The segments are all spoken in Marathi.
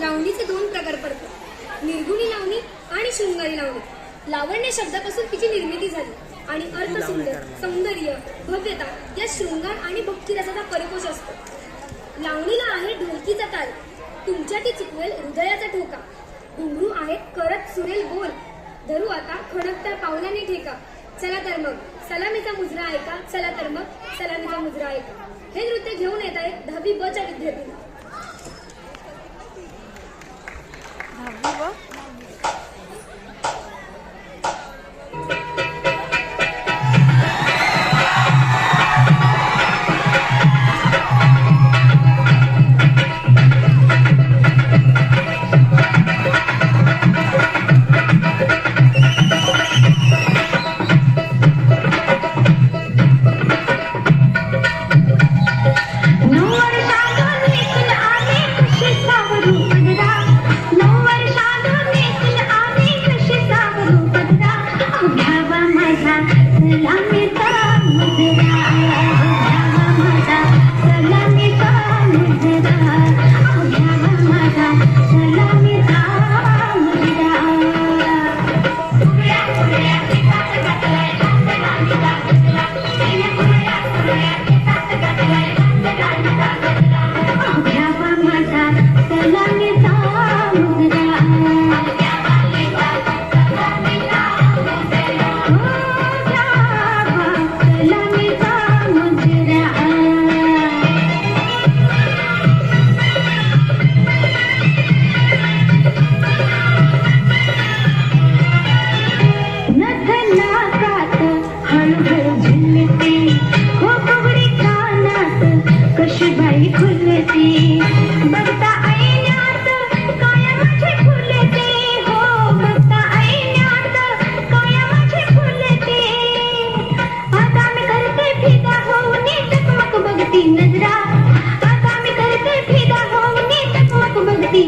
लावणीचे दोन प्रकार पडतात, निर्गुणी लावणी आणि शृंगारी लावणी. लावण्य शब्दापासून तिची निर्मिती झाली आणि अर्थसुंदर, सौंदर्य, भव्यता या शृंगार आणि भक्तिरसाचा परिपोष असतो. लावणीला आहे ढोलकीचा ताल, तुमच्याती चुकवेल हृदयाचा ठोका. घुंगरू आहेत करत सुरेल बोल, धरू आता खणकत्या पावलाने ठेका. चला तर मग सलामीचा मुजरा ऐका, चला तर मग सलामीचा मुजरा ऐका. हे नृत्य घेऊन येत आहे 10वी ब च्या विद्यार्थ्यांना.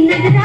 नजरा